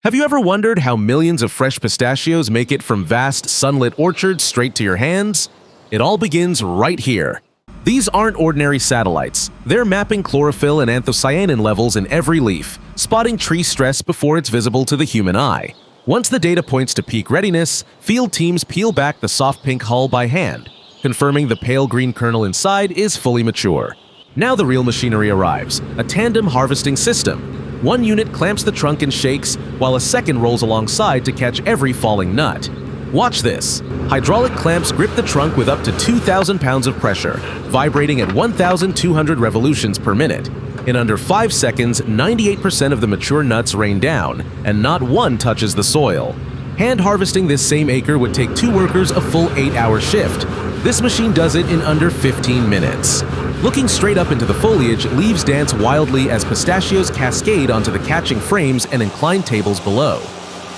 Have you ever wondered how millions of fresh pistachios make it from vast, sunlit orchards straight to your hands? It all begins right here. These aren't ordinary satellites. They're mapping chlorophyll and anthocyanin levels in every leaf, spotting tree stress before it's visible to the human eye. Once the data points to peak readiness, field teams peel back the soft pink hull by hand, confirming the pale green kernel inside is fully mature. Now the real machinery arrives, a tandem harvesting system. One unit clamps the trunk and shakes, while a second rolls alongside to catch every falling nut. Watch this. Hydraulic clamps grip the trunk with up to 2,000 pounds of pressure, vibrating at 1,200 revolutions per minute. In under 5 seconds, 98% of the mature nuts rain down, and not one touches the soil. Hand harvesting this same acre would take 2 workers a full 8-hour shift. This machine does it in under 15 minutes. Looking straight up into the foliage, leaves dance wildly as pistachios cascade onto the catching frames and inclined tables below.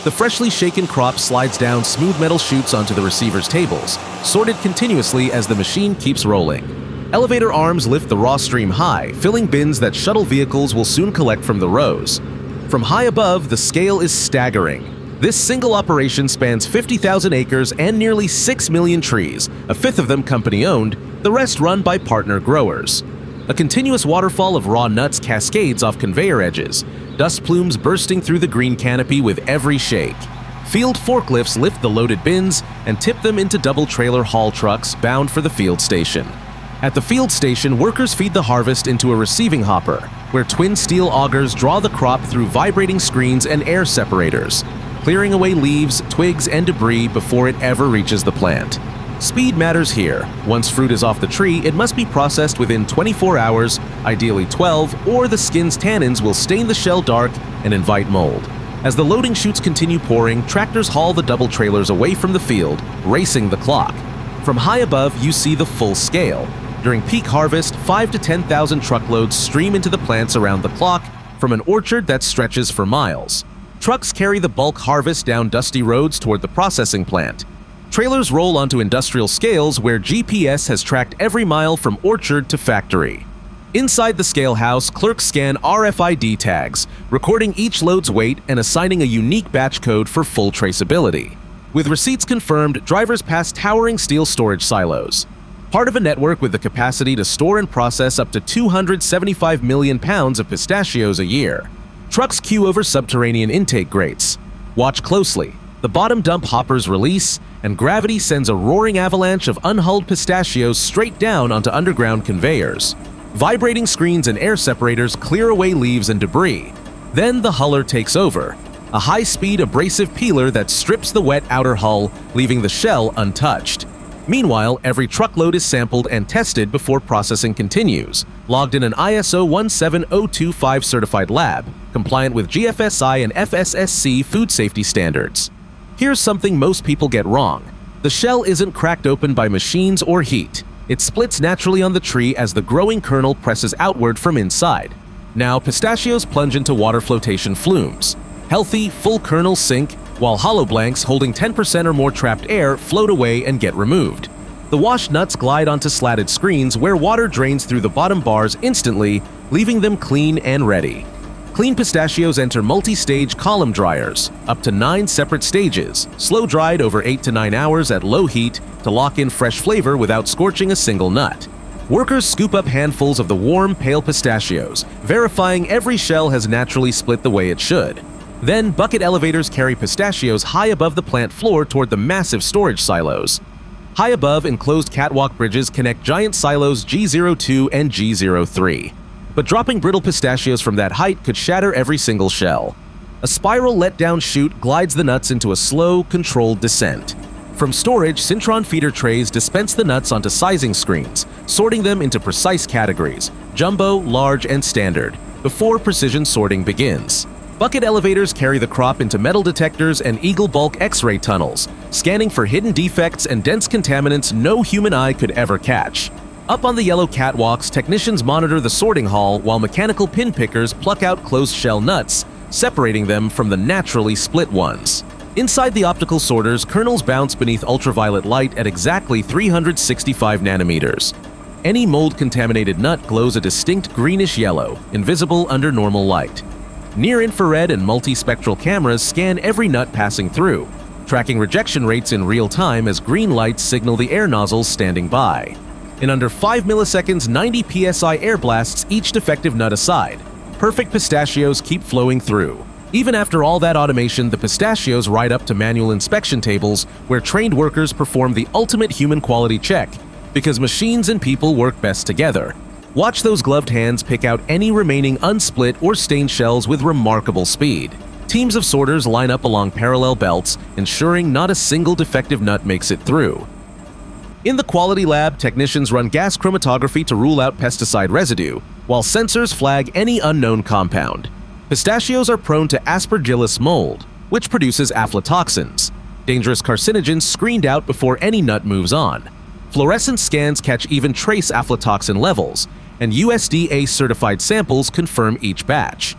The freshly shaken crop slides down smooth metal chutes onto the receiver's tables, sorted continuously as the machine keeps rolling. Elevator arms lift the raw stream high, filling bins that shuttle vehicles will soon collect from the rows. From high above, the scale is staggering. This single operation spans 50,000 acres and nearly 6 million trees, a fifth of them company-owned, the rest run by partner growers. A continuous waterfall of raw nuts cascades off conveyor edges, dust plumes bursting through the green canopy with every shake. Field forklifts lift the loaded bins and tip them into double-trailer haul trucks bound for the field station. At the field station, workers feed the harvest into a receiving hopper, where twin steel augers draw the crop through vibrating screens and air separators, clearing away leaves, twigs, and debris before it ever reaches the plant. Speed matters here. Once fruit is off the tree, it must be processed within 24 hours, ideally 12, or the skin's tannins will stain the shell dark and invite mold. As the loading chutes continue pouring, tractors haul the double trailers away from the field, racing the clock. From high above, you see the full scale. During peak harvest, 5,000 to 10,000 truckloads stream into the plants around the clock from an orchard that stretches for miles. Trucks carry the bulk harvest down dusty roads toward the processing plant. Trailers roll onto industrial scales where GPS has tracked every mile from orchard to factory. Inside the scale house, clerks scan RFID tags, recording each load's weight and assigning a unique batch code for full traceability. With receipts confirmed, drivers pass towering steel storage silos. Part of a network with the capacity to store and process up to 275 million pounds of pistachios a year. Trucks queue over subterranean intake grates. Watch closely. The bottom dump hoppers release, and gravity sends a roaring avalanche of unhulled pistachios straight down onto underground conveyors. Vibrating screens and air separators clear away leaves and debris. Then the huller takes over, a high-speed abrasive peeler that strips the wet outer hull, leaving the shell untouched. Meanwhile, every truckload is sampled and tested before processing continues, logged in an ISO 17025 certified lab, compliant with GFSI and FSSC food safety standards. Here's something most people get wrong. The shell isn't cracked open by machines or heat. It splits naturally on the tree as the growing kernel presses outward from inside. Now, pistachios plunge into water flotation flumes. Healthy, full kernels sink, while hollow blanks holding 10% or more trapped air float away and get removed. The washed nuts glide onto slatted screens where water drains through the bottom bars instantly, leaving them clean and ready. Clean pistachios enter multi-stage column dryers, up to 9 separate stages, slow-dried over 8 to 9 hours at low heat to lock in fresh flavor without scorching a single nut. Workers scoop up handfuls of the warm, pale pistachios, verifying every shell has naturally split the way it should. Then, bucket elevators carry pistachios high above the plant floor toward the massive storage silos. High above, enclosed catwalk bridges connect giant silos G02 and G03. But dropping brittle pistachios from that height could shatter every single shell. A spiral let-down chute glides the nuts into a slow, controlled descent. From storage, Syntron feeder trays dispense the nuts onto sizing screens, sorting them into precise categories, jumbo, large, and standard, before precision sorting begins. Bucket elevators carry the crop into metal detectors and Eagle bulk X-ray tunnels, scanning for hidden defects and dense contaminants no human eye could ever catch. Up on the yellow catwalks, technicians monitor the sorting hall while mechanical pin pickers pluck out closed-shell nuts, separating them from the naturally split ones. Inside the optical sorters, kernels bounce beneath ultraviolet light at exactly 365 nanometers. Any mold-contaminated nut glows a distinct greenish yellow, invisible under normal light. Near-infrared and multispectral cameras scan every nut passing through, tracking rejection rates in real time as green lights signal the air nozzles standing by. In under 5 milliseconds, 90 psi air blasts each defective nut aside. Perfect pistachios keep flowing through. Even after all that automation, the pistachios ride up to manual inspection tables where trained workers perform the ultimate human quality check, because machines and people work best together. Watch those gloved hands pick out any remaining unsplit or stained shells with remarkable speed. Teams of sorters line up along parallel belts, ensuring not a single defective nut makes it through. In the quality lab, technicians run gas chromatography to rule out pesticide residue, while sensors flag any unknown compound. Pistachios are prone to Aspergillus mold, which produces aflatoxins, dangerous carcinogens screened out before any nut moves on. Fluorescent scans catch even trace aflatoxin levels, and USDA-certified samples confirm each batch.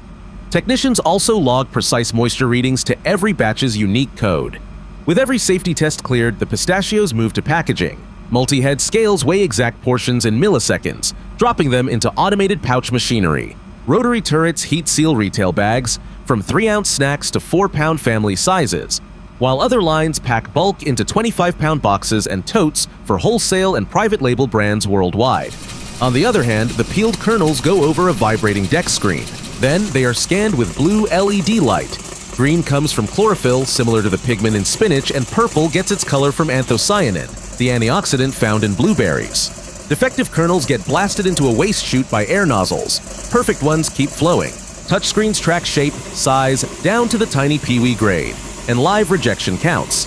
Technicians also log precise moisture readings to every batch's unique code. With every safety test cleared, the pistachios move to packaging. Multi-head scales weigh exact portions in milliseconds, dropping them into automated pouch machinery. Rotary turrets heat seal retail bags, from 3-ounce snacks to 4-pound family sizes, while other lines pack bulk into 25-pound boxes and totes for wholesale and private label brands worldwide. On the other hand, the peeled kernels go over a vibrating deck screen. Then they are scanned with blue LED light. Green comes from chlorophyll, similar to the pigment in spinach, and purple gets its color from anthocyanin, the antioxidant found in blueberries. Defective kernels get blasted into a waste chute by air nozzles. Perfect ones keep flowing. Touchscreens track shape, size, down to the tiny peewee grade, and live rejection counts.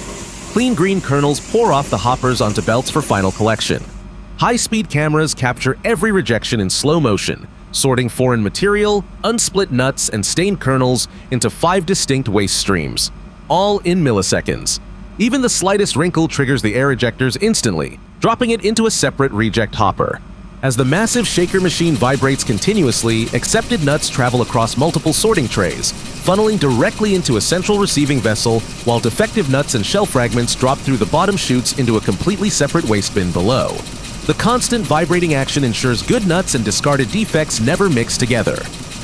Clean green kernels pour off the hoppers onto belts for final collection. High-speed cameras capture every rejection in slow motion, sorting foreign material, unsplit nuts, and stained kernels into 5 distinct waste streams, all in milliseconds. Even the slightest wrinkle triggers the air ejectors instantly, dropping it into a separate reject hopper. As the massive shaker machine vibrates continuously, accepted nuts travel across multiple sorting trays, funneling directly into a central receiving vessel, while defective nuts and shell fragments drop through the bottom chutes into a completely separate waste bin below. The constant vibrating action ensures good nuts and discarded defects never mix together.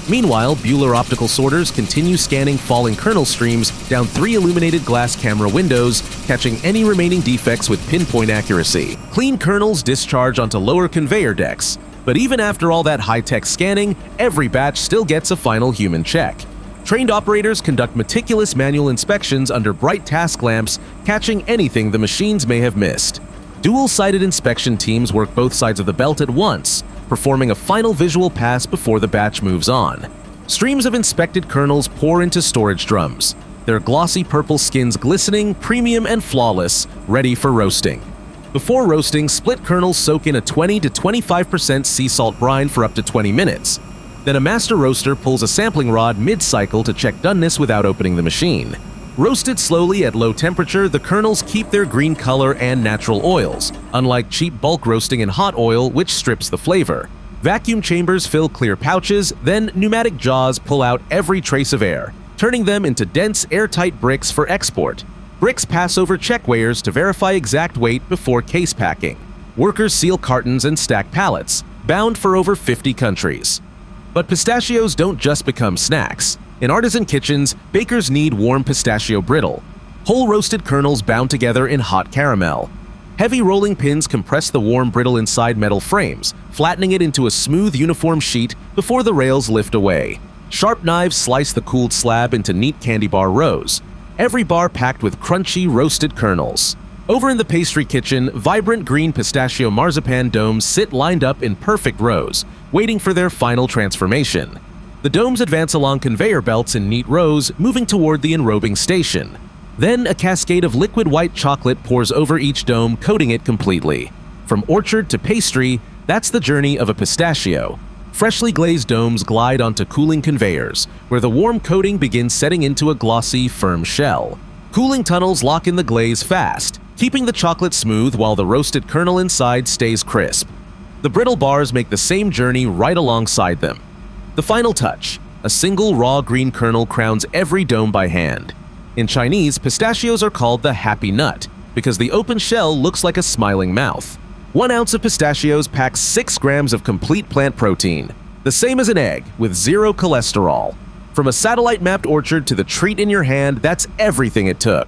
Meanwhile, Buehler optical sorters continue scanning falling kernel streams down 3 illuminated glass camera windows, catching any remaining defects with pinpoint accuracy. Clean kernels discharge onto lower conveyor decks, but even after all that high-tech scanning, every batch still gets a final human check. Trained operators conduct meticulous manual inspections under bright task lamps, catching anything the machines may have missed. Dual-sided inspection teams work both sides of the belt at once, performing a final visual pass before the batch moves on. Streams of inspected kernels pour into storage drums, their glossy purple skins glistening, premium and flawless, ready for roasting. Before roasting, split kernels soak in a 20 to 25% sea salt brine for up to 20 minutes. Then a master roaster pulls a sampling rod mid-cycle to check doneness without opening the machine. Roasted slowly at low temperature, the kernels keep their green color and natural oils, unlike cheap bulk roasting in hot oil, which strips the flavor. Vacuum chambers fill clear pouches, then pneumatic jaws pull out every trace of air, turning them into dense, airtight bricks for export. Bricks pass over check weighers to verify exact weight before case packing. Workers seal cartons and stack pallets, bound for over 50 countries. But pistachios don't just become snacks. In artisan kitchens, bakers need warm pistachio brittle, whole roasted kernels bound together in hot caramel. Heavy rolling pins compress the warm brittle inside metal frames, flattening it into a smooth, uniform sheet before the rails lift away. Sharp knives slice the cooled slab into neat candy bar rows, every bar packed with crunchy, roasted kernels. Over in the pastry kitchen, vibrant green pistachio marzipan domes sit lined up in perfect rows, waiting for their final transformation. The domes advance along conveyor belts in neat rows, moving toward the enrobing station. Then a cascade of liquid white chocolate pours over each dome, coating it completely. From orchard to pastry, that's the journey of a pistachio. Freshly glazed domes glide onto cooling conveyors, where the warm coating begins setting into a glossy, firm shell. Cooling tunnels lock in the glaze fast, keeping the chocolate smooth while the roasted kernel inside stays crisp. The brittle bars make the same journey right alongside them. The final touch, a single raw green kernel crowns every dome by hand. In Chinese, pistachios are called the happy nut because the open shell looks like a smiling mouth. 1 ounce of pistachios packs 6 grams of complete plant protein, the same as an egg with 0 cholesterol. From a satellite-mapped orchard to the treat in your hand, that's everything it took.